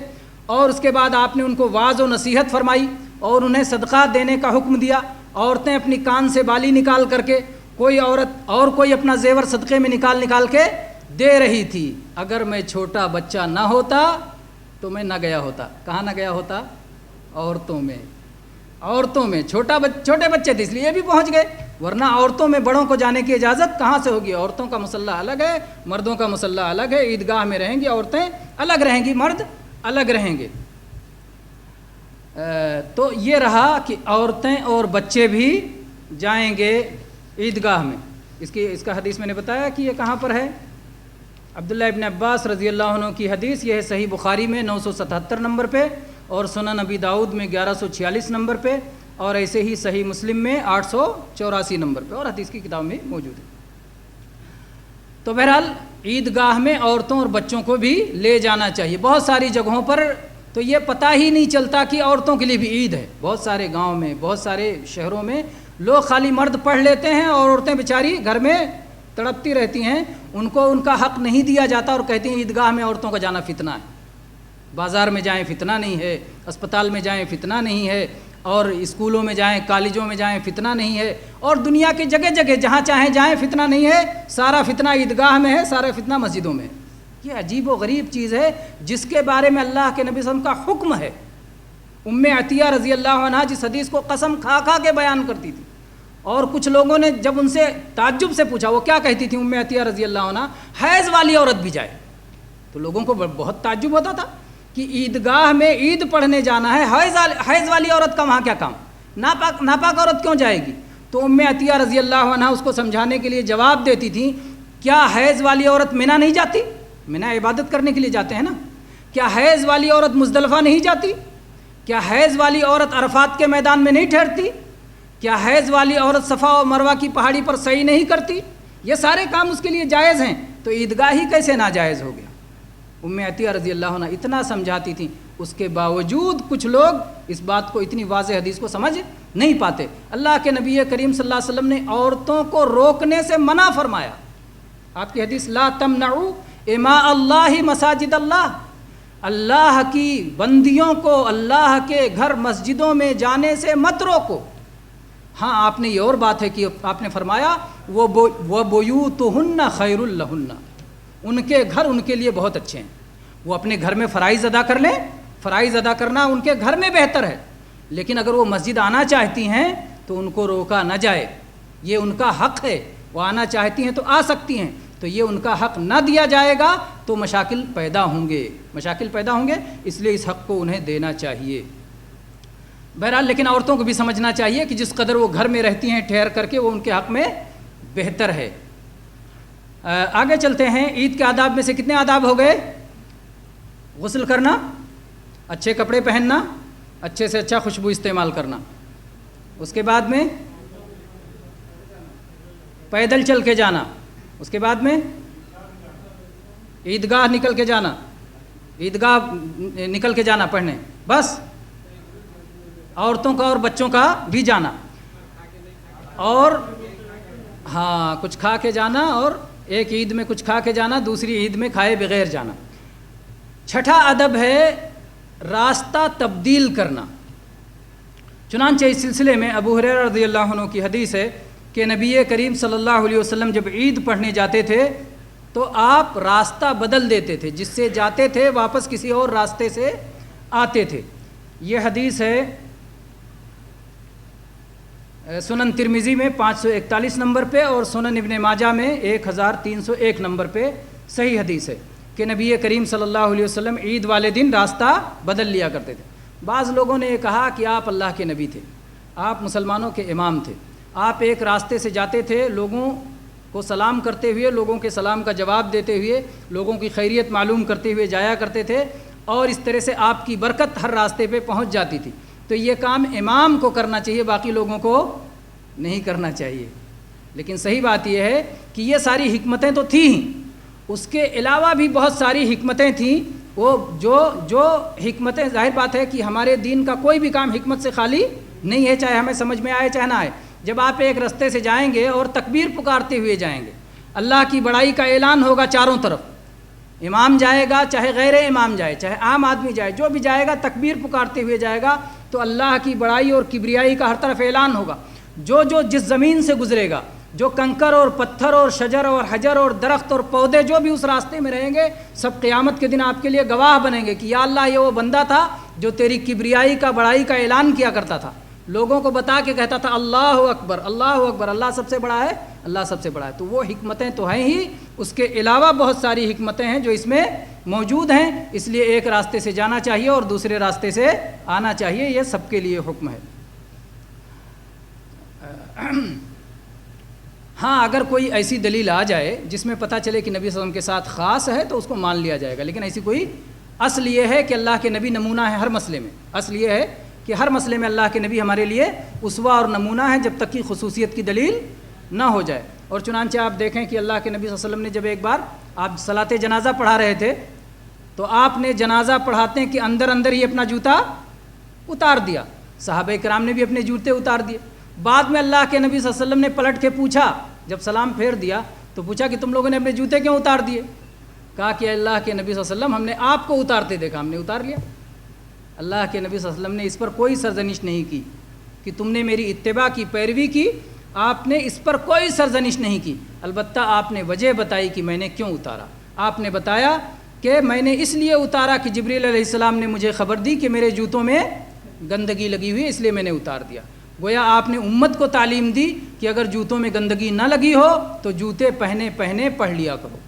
S2: اور اس کے بعد آپ نے ان کو واعظ و نصیحت فرمائی اور انہیں صدقہ دینے کا حکم دیا۔ عورتیں اپنی کان سے بالی نکال کر کے، کوئی عورت اور کوئی اپنا زیور صدقے میں نکال کے دے رہی تھی۔ اگر میں چھوٹا بچہ نہ ہوتا تو میں نہ گیا ہوتا۔ کہاں نہ گیا ہوتا؟ عورتوں میں چھوٹے بچے تھے اس لیے بھی پہنچ گئے، ورنہ عورتوں میں بڑوں کو جانے کی اجازت کہاں سے ہوگی؟ عورتوں کا مصلی الگ ہے، مردوں کا مصلی الگ ہے، عیدگاہ میں رہیں گی عورتیں الگ رہیں گی، مرد الگ رہیں گے۔ تو یہ رہا کہ عورتیں اور بچے بھی جائیں گے عیدگاہ میں۔ اس کا حدیث میں نے بتایا کہ یہ کہاں پر ہے، عبداللہ ابن عباس رضی اللہ عنہ کی حدیث، یہ ہے صحیح بخاری میں 977 نمبر پہ، اور سنن ابی داؤد میں 1146 نمبر پہ، اور ایسے ہی صحیح مسلم میں 884 نمبر پہ، اور حدیث کی کتاب میں موجود ہے۔ تو بہرحال عیدگاہ میں عورتوں اور بچوں کو بھی لے جانا چاہیے۔ بہت ساری جگہوں پر تو یہ پتہ ہی نہیں چلتا کہ عورتوں کے لیے بھی عید ہے۔ بہت سارے گاؤں میں، بہت سارے شہروں میں لوگ خالی مرد پڑھ لیتے ہیں اور عورتیں بیچاری گھر میں تڑپتی رہتی ہیں، ان کو ان کا حق نہیں دیا جاتا، اور کہتی ہیں عیدگاہ میں عورتوں کا جانا فتنہ ہے، بازار میں جائیں فتنہ نہیں ہے، اسپتال میں جائیں فتنہ نہیں ہے، اور اسکولوں میں جائیں، کالجوں میں جائیں فتنہ نہیں ہے، اور دنیا کی جگہ جگہ جہاں چاہیں جائیں فتنہ نہیں ہے، سارا فتنہ عیدگاہ میں ہے، سارا فتنہ مسجدوں میں ہے۔ یہ عجیب و غریب چیز ہے جس کے بارے میں اللہ کے نبی صلی اللہ علیہ وسلم کا حکم ہے۔ ام عطیہ رضی اللہ عنہ جس حدیث کو قسم کھا کے بیان کرتی تھی، اور کچھ لوگوں نے جب ان سے تعجب سے پوچھا، وہ کیا کہتی تھی ام عطیہ رضی اللہ عنہ، حیض والی عورت بھی جائے، تو لوگوں کو بہت تعجب ہوتا تھا کہ عیدگاہ میں عید پڑھنے جانا ہے، حیض والی عورت کا وہاں کیا کام، ناپاک عورت کیوں جائے گی؟ تو ام عطیہ رضی اللہ عنہ اس کو سمجھانے کے لیے جواب دیتی تھی، کیا حیض والی عورت منی نہیں جاتی؟ منی عبادت کرنے کے لیے جاتے ہیں نا۔ کیا حیض والی عورت مزدلفہ نہیں جاتی؟ کیا حیض والی عورت عرفات کے میدان میں نہیں ٹھہرتی؟ کیا حیض والی عورت صفا و مروہ کی پہاڑی پر سعی نہیں کرتی؟ یہ سارے کام اس کے لیے جائز ہیں، تو عیدگاہ ہی کیسے ناجائز ہو گیا؟ ام عطیہ رضی اللہ عنہ اتنا سمجھاتی تھیں، اس کے باوجود کچھ لوگ اس بات کو، اتنی واضح حدیث کو سمجھ نہیں پاتے۔ اللہ کے نبی کریم صلی اللہ علیہ وسلم نے عورتوں کو روکنے سے منع فرمایا۔ آپ کی حدیث لا تمنعوا اماء اللہ مساجد اللہ، اللہ کی بندیوں کو اللہ کے گھر مسجدوں میں جانے سے مت روکو۔ ہاں آپ نے یہ اور بات ہے کہ آپ نے فرمایا وَبُيُوتُهُنَّ خَيْرٌ لَهُنَّ، ان کے گھر ان کے لیے بہت اچھے ہیں، وہ اپنے گھر میں فرائض ادا کر لیں، فرائض ادا کرنا ان کے گھر میں بہتر ہے، لیکن اگر وہ مسجد آنا چاہتی ہیں تو ان کو روکا نہ جائے، یہ ان کا حق ہے، وہ آنا چاہتی ہیں تو آ سکتی ہیں، تو یہ ان کا حق نہ دیا جائے گا تو مشاکل پیدا ہوں گے، اس لیے اس حق کو انہیں دینا چاہیے۔ بہرحال لیکن عورتوں کو بھی سمجھنا چاہیے کہ جس قدر وہ گھر میں رہتی ہیں ٹھہر کر کے، وہ ان کے حق میں بہتر ہے۔ آگے چلتے ہیں، عید کے آداب میں سے کتنے آداب ہو گئے؟ غسل کرنا، اچھے کپڑے پہننا، اچھے سے اچھا خوشبو استعمال کرنا، اس کے بعد میں پیدل چل کے جانا، اس کے بعد میں عیدگاہ نکل کے جانا پڑھنے، بس عورتوں کا اور بچوں کا بھی جانا، اور ہاں کچھ کھا کے جانا، اور ایک عید میں کچھ کھا کے جانا، دوسری عید میں کھائے بغیر جانا۔ چھٹا ادب ہے راستہ تبدیل کرنا۔ چنانچہ اس سلسلے میں ابو ہریرہ رضی اللہ عنہ کی حدیث ہے کہ نبی کریم صلی اللہ علیہ وسلم جب عید پڑھنے جاتے تھے تو آپ راستہ بدل دیتے تھے، جس سے جاتے تھے واپس کسی اور راستے سے آتے تھے۔ یہ حدیث ہے سنن ترمذی میں 541 نمبر پہ اور سنن ابن ماجہ میں 1301 نمبر پہ صحیح حدیث ہے کہ نبی کریم صلی اللہ علیہ وسلم عید والے دن راستہ بدل لیا کرتے تھے۔ بعض لوگوں نے یہ کہا کہ آپ اللہ کے نبی تھے، آپ مسلمانوں کے امام تھے، آپ ایک راستے سے جاتے تھے، لوگوں کو سلام کرتے ہوئے، لوگوں کے سلام کا جواب دیتے ہوئے، لوگوں کی خیریت معلوم کرتے ہوئے جایا کرتے تھے، اور اس طرح سے آپ کی برکت ہر راستے پہ پہنچ جاتی تھی۔ تو یہ کام امام کو کرنا چاہیے، باقی لوگوں کو نہیں کرنا چاہیے۔ لیکن صحیح بات یہ ہے کہ یہ ساری حکمتیں تو تھیں ہی، اس کے علاوہ بھی بہت ساری حکمتیں تھیں، وہ جو حکمتیں، ظاہر بات ہے کہ ہمارے دین کا کوئی بھی کام حکمت سے خالی نہیں ہے، چاہے ہمیں سمجھ میں آئے چاہے نہ آئے۔ جب آپ ایک رستے سے جائیں گے اور تکبیر پکارتے ہوئے جائیں گے، اللہ کی بڑائی کا اعلان ہوگا چاروں طرف، امام جائے گا چاہے غیر امام جائے، چاہے عام آدمی جائے، جو بھی جائے گا تکبیر پکارتے ہوئے جائے گا، تو اللہ کی بڑائی اور کبریائی کا ہر طرف اعلان ہوگا۔ جو جس زمین سے گزرے گا، جو کنکر اور پتھر اور شجر اور حجر اور درخت اور پودے جو بھی اس راستے میں رہیں گے، سب قیامت کے دن آپ کے لیے گواہ بنیں گے کہ یا اللہ یہ وہ بندہ تھا جو تیری کبریائی کا بڑائی کا اعلان کیا کرتا تھا، لوگوں کو بتا کے کہتا تھا اللہ اکبر اللہ اکبر، اللہ سب سے بڑا ہے، اللہ سب سے بڑا ہے۔ تو وہ حکمتیں تو ہیں ہی، اس کے علاوہ بہت ساری حکمتیں ہیں جو اس میں موجود ہیں، اس لیے ایک راستے سے جانا چاہیے اور دوسرے راستے سے آنا چاہیے، یہ سب کے لیے حکم ہے۔ ہاں اگر کوئی ایسی دلیل آ جائے جس میں پتہ چلے کہ نبی صلی اللہ علیہ وسلم کے ساتھ خاص ہے تو اس کو مان لیا جائے گا، لیکن ایسی کوئی، اصل یہ ہے کہ اللہ کے نبی نمونہ ہے ہر مسئلے میں، اصل یہ ہے کہ ہر مسئلے میں اللہ کے نبی ہمارے لیے اسوہ اور نمونہ ہے، جب تک کہ خصوصیت کی دلیل نہ ہو جائے۔ اور چنانچہ آپ دیکھیں کہ اللہ کے نبی صلی اللہ علیہ وسلم نے جب ایک بار آپ صلاۃ جنازہ پڑھا رہے تھے تو آپ نے جنازہ پڑھاتے ہیں کہ اندر ہی اپنا جوتا اتار دیا، صحابہ کرام نے بھی اپنے جوتے اتار دیے۔ بعد میں اللہ کے نبی صلی اللہ علیہ وسلم نے پلٹ کے پوچھا، جب سلام پھیر دیا تو پوچھا کہ تم لوگوں نے اپنے جوتے کیوں اتار دیے؟ کہا کہ اللہ کے نبی صلی اللہ علیہ وسلم ہم نے آپ کو اتارتے دیکھا، ہم نے اتار لیا۔ اللہ کے نبی صلی اللہ علیہ وسلم نے اس پر کوئی سرزنش نہیں کی کہ تم نے میری اتباع کی، پیروی کی، آپ نے اس پر کوئی سرزنش نہیں کی، البتہ آپ نے وجہ بتائی کہ میں نے کیوں اتارا۔ آپ نے بتایا کہ میں نے اس لیے اتارا کہ جبریل علیہ السلام نے مجھے خبر دی کہ میرے جوتوں میں گندگی لگی ہوئی ہے، اس لیے میں نے اتار دیا۔ گویا آپ نے امت کو تعلیم دی کہ اگر جوتوں میں گندگی نہ لگی ہو تو جوتے پہنے پڑھ لیا کرو،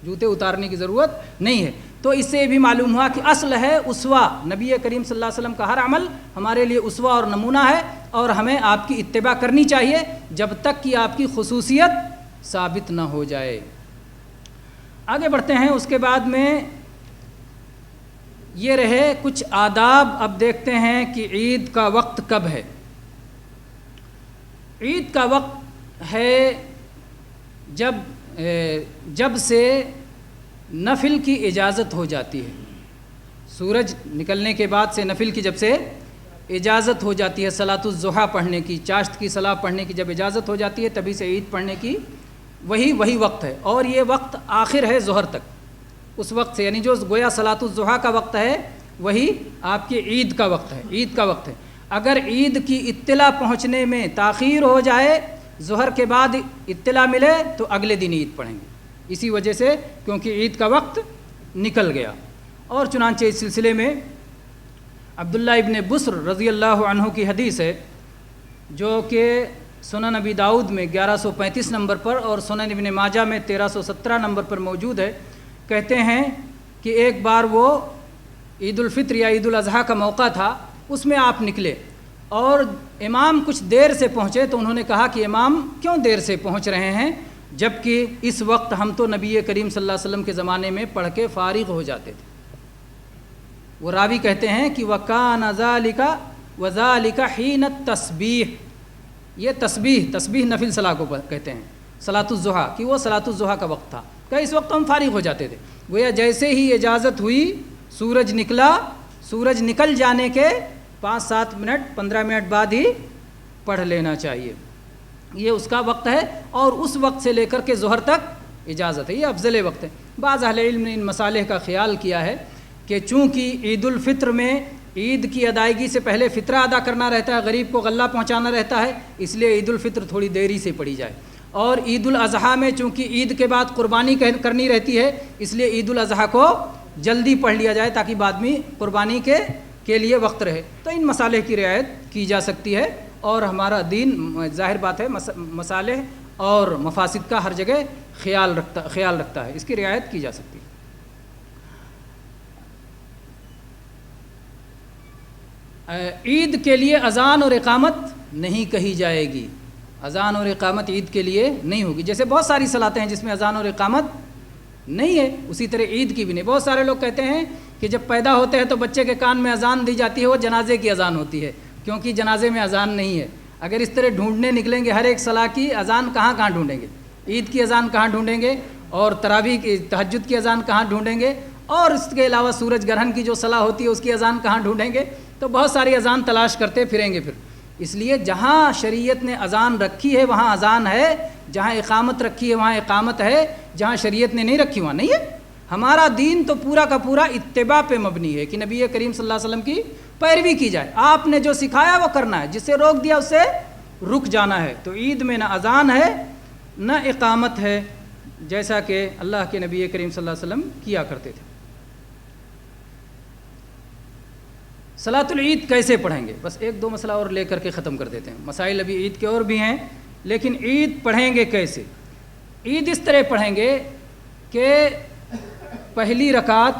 S2: جوتے اتارنے کی ضرورت نہیں ہے۔ تو اس سے بھی معلوم ہوا کہ اصل ہے اسوہ، نبی کریم صلی اللہ علیہ وسلم کا ہر عمل ہمارے لیے اسوہ اور نمونہ ہے، اور ہمیں آپ کی اتباع کرنی چاہیے جب تک کہ آپ کی خصوصیت ثابت نہ ہو جائے۔ آگے بڑھتے ہیں، اس کے بعد میں یہ رہے کچھ آداب۔ اب دیکھتے ہیں کہ عید کا وقت کب ہے۔ عید کا وقت ہے جب سے نفل کی اجازت ہو جاتی ہے، سورج نکلنے کے بعد سے نفل کی جب سے اجازت ہو جاتی ہے، صلاۃ الضحیٰ پڑھنے کی، چاشت کی صلاح پڑھنے کی جب اجازت ہو جاتی ہے تبھی سے عید پڑھنے کی وہی وقت ہے، اور یہ وقت آخر ہے ظہر تک، اس وقت سے، یعنی جو گویا صلاۃ الضحیٰ کا وقت ہے وہی آپ کی عید کا وقت ہے، عید کا وقت ہے۔ اگر عید کی اطلاع پہنچنے میں تاخیر ہو جائے، ظہر کے بعد اطلاع ملے تو اگلے دن عید پڑھیں گے، اسی وجہ سے کیونکہ عید کا وقت نکل گیا۔ اور چنانچہ اس سلسلے میں عبداللہ ابن بسر رضی اللہ عنہ کی حدیث ہے جو کہ سنن نبی داؤد میں 1135 نمبر پر اور سنن ابن ماجہ میں 1317 نمبر پر موجود ہے. کہتے ہیں کہ ایک بار وہ عید الفطر یا عید الاضحیٰ کا موقع تھا، اس میں آپ نکلے اور امام کچھ دیر سے پہنچے. تو انہوں نے کہا کہ امام کیوں دیر سے پہنچ رہے ہیں جبکہ اس وقت ہم تو نبی کریم صلی اللہ علیہ وسلم کے زمانے میں پڑھ کے فارغ ہو جاتے تھے. وہ راوی کہتے ہیں کہ وَكَانَ ذَلِكَ وَذَلِكَ حِينَ التَّسْبِيحِ، یہ تسبیح نفل صلاح کو کہتے ہیں، صلاۃ الضحیٰ، کہ وہ صلاۃ الضحیٰ کا وقت تھا کہ اس وقت ہم فارغ ہو جاتے تھے. گویا جیسے ہی اجازت ہوئی سورج نکلا، سورج نکل جانے کے 5-7 منٹ 15 منٹ بعد ہی پڑھ لینا چاہیے، یہ اس کا وقت ہے. اور اس وقت سے لے کر کے ظہر تک اجازت ہے، یہ افضل وقت ہے. بعض اہل علم نے ان مصالح کا خیال کیا ہے کہ چونکہ عید الفطر میں عید کی ادائیگی سے پہلے فطرہ ادا کرنا رہتا ہے، غریب کو غلہ پہنچانا رہتا ہے، اس لیے عید الفطر تھوڑی دیری سے پڑھی جائے. اور عید الاضحیٰ میں چونکہ عید کے بعد قربانی کرنی رہتی ہے، اس لیے عید الاضحیٰ کو جلدی پڑھ لیا جائے تاکہ بعد میں قربانی کے لیے وقت رہے. تو ان مصالح کی رعایت کی جا سکتی ہے اور ہمارا دین ظاہر بات ہے مصالح اور مفاسد کا ہر جگہ خیال رکھتا ہے، اس کی رعایت کی جا سکتی ہے. عید کے لیے اذان اور اقامت نہیں کہی جائے گی، اذان اور اقامت عید کے لیے نہیں ہوگی. جیسے بہت ساری صلاتیں ہیں جس میں اذان اور اقامت نہیں ہے، اسی طرح عید کی بھی نہیں. بہت سارے لوگ کہتے ہیں کہ جب پیدا ہوتے ہیں تو بچے کے کان میں اذان دی جاتی ہے، وہ جنازے کی اذان ہوتی ہے، کیونکہ جنازے میں اذان نہیں ہے. اگر اس طرح ڈھونڈنے نکلیں گے ہر ایک صلاح کی اذان کہاں ڈھونڈیں گے؟ عید کی اذان کہاں ڈھونڈیں گے؟ اور تراویح کی تہجد کی اذان کہاں ڈھونڈیں گے؟ اور اس کے علاوہ سورج گرہن کی جو صلاح ہوتی ہے اس کی اذان کہاں ڈھونڈیں گے؟ تو بہت ساری اذان تلاش کرتے پھریں گے پھر. اس لیے جہاں شریعت نے اذان رکھی ہے وہاں اذان ہے، جہاں اقامت رکھی ہے وہاں اقامت ہے، جہاں شریعت نے نہیں رکھی وہاں نہیں ہے. ہمارا دین تو پورا کا پورا اتباع پہ مبنی ہے کہ نبی کریم صلی اللہ علیہ وسلم کی پیروی کی جائے. آپ نے جو سکھایا وہ کرنا ہے، جس سے روک دیا اس سے رک جانا ہے. تو عید میں نہ اذان ہے نہ اقامت ہے، جیسا کہ اللہ کے نبی کریم صلی اللہ علیہ وسلم کیا کرتے تھے. صلاۃ العید کیسے پڑھیں گے؟ بس ایک دو مسئلہ اور لے کر کے ختم کر دیتے ہیں. مسائل ابھی عید کے اور بھی ہیں، لیکن عید پڑھیں گے کیسے؟ عید اس طرح پڑھیں گے کہ پہلی رکعت،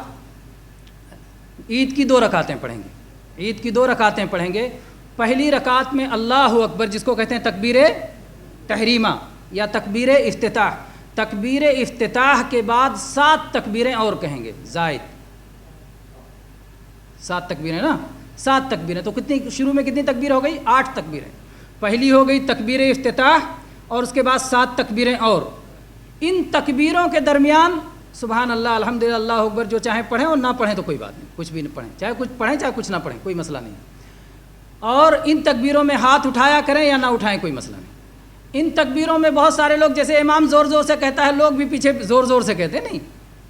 S2: عید کی 2 رکعتیں پڑھیں گے. عید کی 2 رکعتیں پڑھیں گے. پہلی رکعت میں اللہ اکبر، جس کو کہتے ہیں تکبیر تحریمہ یا تکبیر افتتاح، تکبیر افتتاح کے بعد 7 تکبیریں اور کہیں گے زائد. 7 تکبیریں نا، 7 تکبیریں. تو کتنی شروع میں کتنی تکبیر ہو گئی؟ 8 تکبیریں. پہلی ہو گئی تکبیر افتتاح اور اس کے بعد 7 تکبیریں اور. ان تکبیروں کے درمیان سبحان اللہ، الحمدللہ، اللہ اکبر جو چاہیں پڑھیں اور نہ پڑھیں تو کوئی بات نہیں، کچھ بھی نہ پڑھیں، چاہے کچھ پڑھیں چاہے کچھ نہ پڑھیں، کوئی مسئلہ نہیں. اور ان تکبیروں میں ہاتھ اٹھایا کریں یا نہ اٹھائیں، کوئی مسئلہ نہیں. ان تکبیروں میں بہت سارے لوگ، جیسے امام زور زور سے کہتا ہے، لوگ بھی پیچھے زور زور سے کہتے ہیں. نہیں،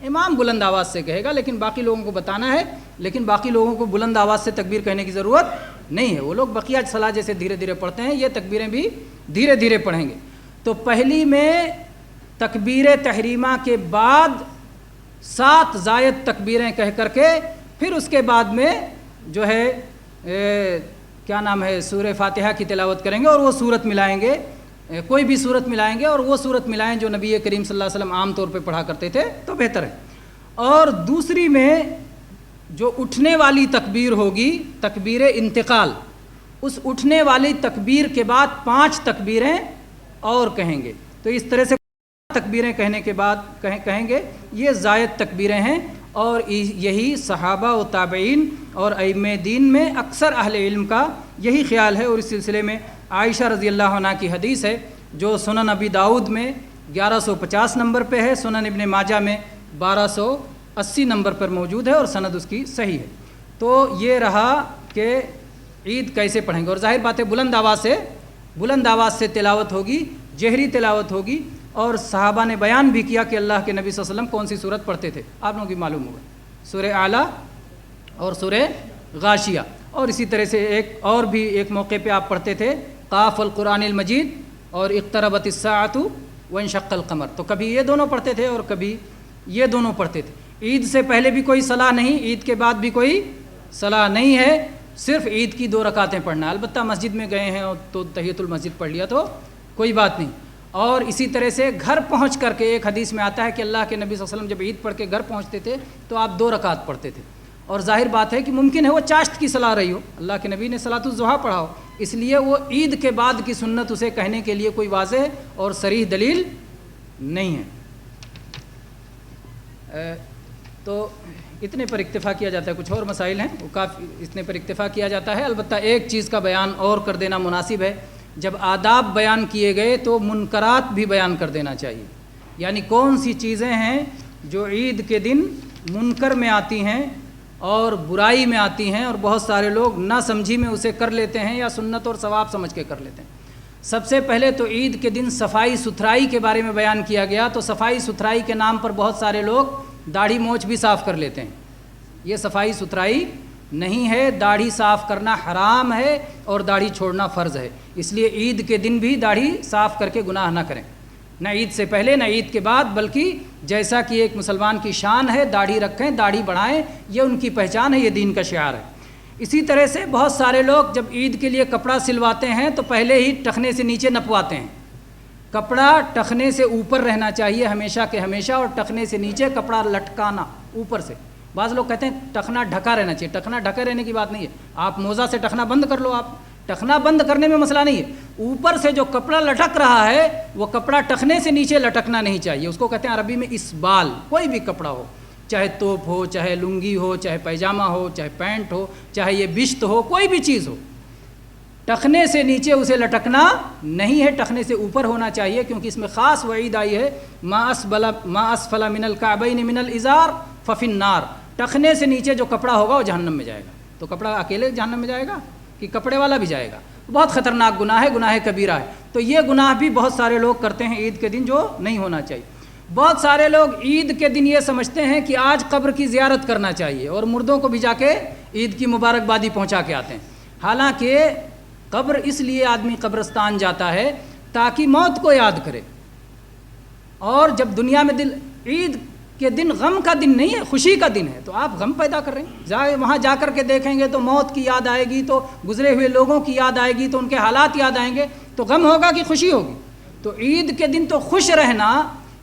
S2: امام بلند آواز سے کہے گا لیکن باقی لوگوں کو بتانا ہے، لیکن باقی لوگوں کو بلند آواز سے تکبیر کہنے کی ضرورت نہیں ہے. وہ لوگ بقیہ صلاح جیسے دھیرے دھیرے پڑھتے ہیں، یہ تکبیریں بھی دھیرے دھیرے پڑھیں گے. تو پہلی میں تکبیر تحریمہ کے بعد 7 زائد تکبیریں کہہ کر کے پھر اس کے بعد میں جو ہے کیا نام ہے، سورہ فاتحہ کی تلاوت کریں گے اور وہ سورت ملائیں گے، کوئی بھی سورت ملائیں گے اور وہ سورت ملائیں جو نبی کریم صلی اللہ علیہ وسلم عام طور پہ پڑھا کرتے تھے تو بہتر ہے. اور دوسری میں جو اٹھنے والی تکبیر ہوگی، تکبیر انتقال، اس اٹھنے والی تکبیر کے بعد 5 تکبیریں اور کہیں گے. تو اس طرح سے تکبیریں کہنے کے بعد کہیں گے. یہ زائد تکبیریں ہیں اور یہی صحابہ و تابعین اور ائمہ دین میں اکثر اہل علم کا یہی خیال ہے. اور اس سلسلے میں عائشہ رضی اللہ عنہ کی حدیث ہے جو سنن ابی داؤد میں 1150 نمبر پہ ہے، سنن ابن ماجہ میں 1280 نمبر پر موجود ہے اور سند اس کی صحیح ہے. تو یہ رہا کہ عید کیسے پڑھیں گے. اور ظاہر بات ہے بلند آواز سے تلاوت ہوگی، جہری تلاوت ہوگی. اور صحابہ نے بیان بھی کیا کہ اللہ کے نبی صلی اللہ علیہ وسلم کون سی صورت پڑھتے تھے، آپ لوگوں کی معلوم ہوگا، سورہ اعلیٰ اور سورہ غاشیہ. اور اسی طرح سے ایک موقع پہ آپ پڑھتے تھے قاف القرآن المجید اور اقتربت الساعۃ وانشق القمر. تو کبھی یہ دونوں پڑھتے تھے اور کبھی یہ دونوں پڑھتے تھے. عید سے پہلے بھی کوئی صلاح نہیں، عید کے بعد بھی کوئی صلاح نہیں ہے. صرف عید کی 2 رکعتیں پڑھنا. البتہ مسجد میں گئے ہیں تو تحیۃ المسجد پڑھ لیا تو کوئی بات نہیں. اور اسی طرح سے گھر پہنچ کر کے ایک حدیث میں آتا ہے کہ اللہ کے نبی صلی اللہ علیہ وسلم جب عید پڑھ کے گھر پہنچتے تھے تو آپ 2 رکعت پڑھتے تھے. اور ظاہر بات ہے کہ ممکن ہے وہ چاشت کی صلاح رہی ہو, اللہ کے نبی نے صلاۃ الضحیٰ پڑھا ہو, اس لیے وہ عید کے بعد کی سنت اسے کہنے کے لیے کوئی واضح اور صریح دلیل نہیں ہے. تو اتنے پر اکتفا کیا جاتا ہے. کچھ اور مسائل ہیں وہ کافی, اتنے پر اکتفا کیا جاتا ہے. البتہ ایک چیز کا بیان اور کر دینا مناسب ہے, جب آداب بیان کیے گئے تو منکرات بھی بیان کر دینا چاہیے. یعنی کون سی چیزیں ہیں جو عید کے دن منکر میں آتی ہیں اور برائی میں آتی ہیں, اور بہت سارے لوگ نہ سمجھی میں اسے کر لیتے ہیں یا سنت اور ثواب سمجھ کے کر لیتے ہیں. سب سے پہلے تو عید کے دن صفائی ستھرائی کے بارے میں بیان کیا گیا. تو صفائی ستھرائی کے نام پر بہت سارے لوگ داڑھی مونچھ بھی صاف کر لیتے ہیں. یہ صفائی ستھرائی نہیں ہے, داڑھی صاف کرنا حرام ہے اور داڑھی چھوڑنا فرض ہے. اس لیے عید کے دن بھی داڑھی صاف کر کے گناہ نہ کریں, نہ عید سے پہلے نہ عید کے بعد, بلکہ جیسا کہ ایک مسلمان کی شان ہے داڑھی رکھیں, داڑھی بڑھائیں, یہ ان کی پہچان ہے, یہ دین کا شعار ہے. اسی طرح سے بہت سارے لوگ جب عید کے لیے کپڑا سلواتے ہیں تو پہلے ہی ٹخنے سے نیچے نپواتے ہیں. کپڑا ٹخنے سے اوپر رہنا چاہیے ہمیشہ کے ہمیشہ, اور ٹخنے سے نیچے کپڑا لٹکانا اوپر سے. بعض لوگ کہتے ہیں ٹخنا ڈھکا رہنا چاہیے. ٹخنا ڈھکے رہنے کی بات نہیں ہے, آپ موزہ سے ٹخنا بند کر لو. آپ ٹخنا بند کرنے میں مسئلہ نہیں ہے, اوپر سے جو کپڑا لٹک رہا ہے وہ کپڑا ٹخنے سے نیچے لٹکنا نہیں چاہیے. اس کو کہتے ہیں عربی میں اسبال. کوئی بھی کپڑا ہو, چاہے توپ ہو, چاہے لنگی ہو, چاہے پیجامہ ہو, چاہے پینٹ ہو, چاہے یہ بشت ہو, کوئی بھی چیز ہو, ٹخنے سے نیچے اسے لٹکنا نہیں ہے, ٹخنے سے اوپر ہونا چاہیے. کیونکہ اس میں خاص وعید آئی ہے, ما اسفل من الکعبین من الازار ففی النار. ٹخنے سے نیچے جو کپڑا ہوگا وہ جہنم میں جائے گا. تو کپڑا اکیلے جہنم میں جائے گا کہ کپڑے والا بھی جائے گا؟ بہت خطرناک گناہ ہے, گناہ کبیرہ ہے. تو یہ گناہ بھی بہت سارے لوگ کرتے ہیں عید کے دن, جو نہیں ہونا چاہیے. بہت سارے لوگ عید کے دن یہ سمجھتے ہیں کہ آج قبر کی زیارت کرنا چاہیے اور مردوں کو بھی جا کے عید کی مبارکبادی پہنچا کے آتے ہیں. حالانکہ قبر اس لیے آدمی قبرستان جاتا ہے تاکہ موت کو یاد کرے. اور جب دنیا میں عید کے دن غم کا دن نہیں ہے, خوشی کا دن ہے, تو آپ غم پیدا کر رہے ہیں. وہاں جا کر کے دیکھیں گے تو موت کی یاد آئے گی, تو گزرے ہوئے لوگوں کی یاد آئے گی, تو ان کے حالات یاد آئیں گے, تو غم ہوگا کہ خوشی ہوگی. تو عید کے دن تو خوش رہنا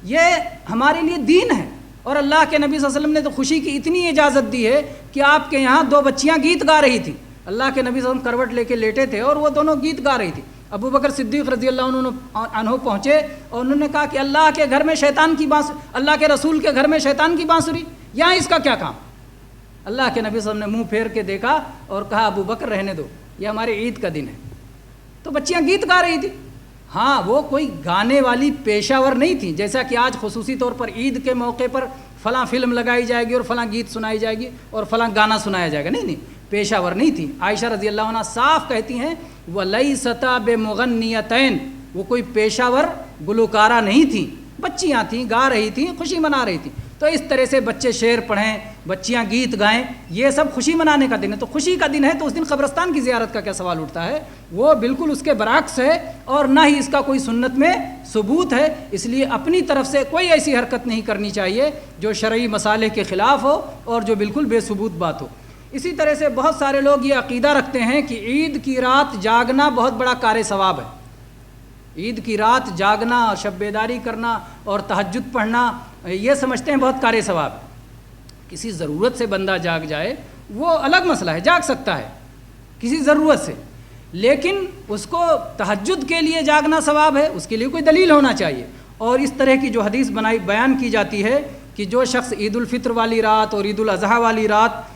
S2: یہ ہمارے لیے دین ہے. اور اللہ کے نبی صلی اللہ علیہ وسلم نے تو خوشی کی اتنی اجازت دی ہے کہ آپ کے یہاں 2 بچیاں گیت گا رہی تھیں. اللہ کے نبی صلی اللہ علیہ وسلم کروٹ لے کے لیٹے تھے اور وہ دونوں گیت گا رہی تھی. ابو بکر صدیق رضی اللہ عنہ پہنچے اور انہوں نے کہا کہ اللہ کے گھر میں شیطان کی اللہ کے رسول کے گھر میں شیطان کی بانسری, یہاں اس کا کیا کام؟ اللہ کے نبی صلی اللہ علیہ وسلم نے منہ پھیر کے دیکھا اور کہا ابو بکر رہنے دو, یہ ہمارے عید کا دن ہے. تو بچیاں گیت گا رہی تھی. ہاں, وہ کوئی گانے والی پیشہ ور نہیں تھیں, جیسا کہ آج خصوصی طور پر عید کے موقع پر فلاں فلم لگائی جائے گی اور فلاں گیت سنائی جائے گی اور فلاں گانا سنایا جائے گا. نہیں, پیشہ ور نہیں تھی. عائشہ رضی اللہ عنہ صاف کہتی ہیں وَلَيْسَتَا بِمُغَنِّيَتَيْن, وہ کوئی پیشہ ور گلوکارہ نہیں تھیں, بچیاں تھیں, گا رہی تھیں, خوشی منا رہی تھیں. تو اس طرح سے بچے شعر پڑھیں, بچیاں گیت گائیں, یہ سب خوشی منانے کا دن ہے. تو خوشی کا دن ہے تو اس دن قبرستان کی زیارت کا کیا سوال اٹھتا ہے؟ وہ بالکل اس کے برعکس ہے, اور نہ ہی اس کا کوئی سنت میں ثبوت ہے. اس لیے اپنی طرف سے کوئی ایسی حرکت نہیں کرنی چاہیے جو شرعی مصالح کے خلاف ہو اور جو بالکل بے ثبوت بات ہو. اسی طرح سے بہت سارے لوگ یہ عقیدہ رکھتے ہیں کہ عید کی رات جاگنا بہت بڑا کار ثواب ہے. عید کی رات جاگنا اور شب بیداری کرنا اور تہجد پڑھنا یہ سمجھتے ہیں بہت کار ثواب ہے. کسی ضرورت سے بندہ جاگ جائے وہ الگ مسئلہ ہے, جاگ سکتا ہے کسی ضرورت سے, لیکن اس کو تہجد کے لیے جاگنا ثواب ہے, اس کے لیے کوئی دلیل ہونا چاہیے. اور اس طرح کی جو حدیث بیان کی جاتی ہے کہ جو شخص عید الفطر والی رات اور عید الاضحیٰ والی رات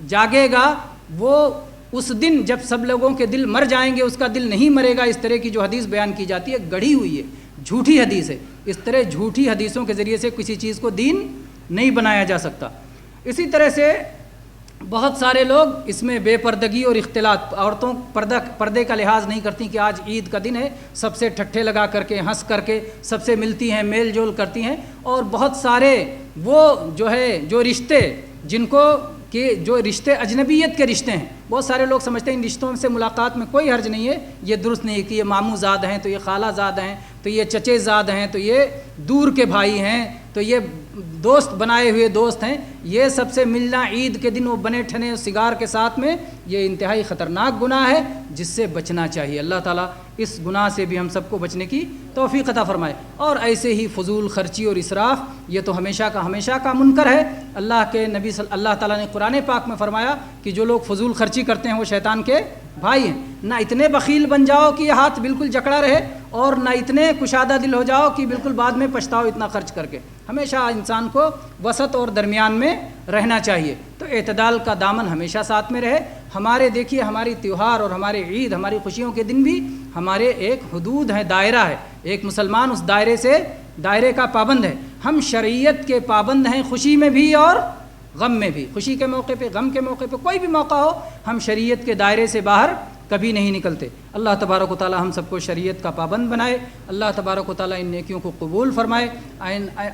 S2: جاگے گا وہ اس دن جب سب لوگوں کے دل مر جائیں گے اس کا دل نہیں مرے گا. اس طرح کی جو حدیث بیان کی جاتی ہے گڑھی ہوئی ہے, جھوٹی حدیث ہے. اس طرح جھوٹی حدیثوں کے ذریعے سے کسی چیز کو دین نہیں بنایا جا سکتا. اسی طرح سے بہت سارے لوگ اس میں بے پردگی اور اختلاط, عورتوں پردے کا لحاظ نہیں کرتی کہ آج عید کا دن ہے, سب سے ٹھٹھے لگا کر کے ہنس کر کے سب سے ملتی ہیں, میل جول کرتی ہیں. اور بہت سارے وہ جو رشتے جن کو کہ جو رشتے اجنبیت کے رشتے ہیں, بہت سارے لوگ سمجھتے ہیں ان رشتوں سے ملاقات میں کوئی حرج نہیں ہے, یہ درست نہیں ہے کہ یہ ماموں زاد ہیں تو یہ خالہ زاد ہیں تو یہ چچے زاد ہیں تو یہ دور کے بھائی ہیں, تو یہ دوست بنائے ہوئے دوست ہیں، یہ سب سے ملنا عید کے دن وہ بنے ٹھنے سگار کے ساتھ میں، یہ انتہائی خطرناک گناہ ہے جس سے بچنا چاہیے۔ اللہ تعالیٰ اس گناہ سے بھی ہم سب کو بچنے کی توفیق عطا فرمائے۔ اور ایسے ہی فضول خرچی اور اسراف، یہ تو ہمیشہ کا منکر ہے۔ اللہ کے نبی اللہ تعالیٰ نے قرآن پاک میں فرمایا کہ جو لوگ فضول خرچی کرتے ہیں وہ شیطان کے بھائی ہیں۔ نہ اتنے بخیل بن جاؤ کہ یہ ہاتھ بالکل جکڑا رہے، اور نہ اتنے کشادہ دل ہو جاؤ کہ بالکل بعد میں پچھتاؤ اتنا خرچ کر کے۔ ہمیشہ انسان کو وسط اور درمیان میں رہنا چاہیے، تو اعتدال کا دامن ہمیشہ ساتھ میں رہے۔ دیکھیے ہماری تیوہار اور ہمارے عید، ہماری خوشیوں کے دن بھی ہمارے ایک حدود ہے، دائرہ ہے۔ ایک مسلمان اس دائرے کا پابند ہے۔ ہم شریعت کے پابند ہیں، خوشی میں بھی اور غم میں بھی۔ خوشی کے موقع پہ، غم کے موقع پہ، کوئی بھی موقع ہو، ہم شریعت کے دائرے سے باہر کبھی نہیں نکلتے۔ اللہ تبارک و تعالی ہم سب کو شریعت کا پابند بنائے۔ اللہ تبارک و تعالی ان نیکیوں کو قبول فرمائے۔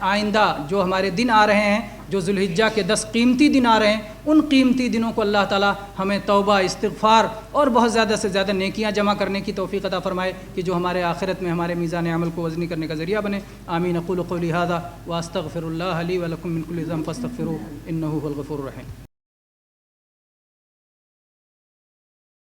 S2: آئندہ جو ہمارے دن آ رہے ہیں، جو ذو الحجہ کے 10 قیمتی دن آ رہے ہیں، ان قیمتی دنوں کو اللہ تعالی ہمیں توبہ، استغفار اور بہت زیادہ سے زیادہ نیکیاں جمع کرنے کی توفیق عطا فرمائے، کہ جو ہمارے آخرت میں ہمارے میزان عمل کو وزنی کرنے کا ذریعہ بنے۔ آمین۔ اقول قولی ھذا واستغفر اللہ لی ولکم من کل ذنب فاستغفروہ انہ ھو الغفور الرحیم۔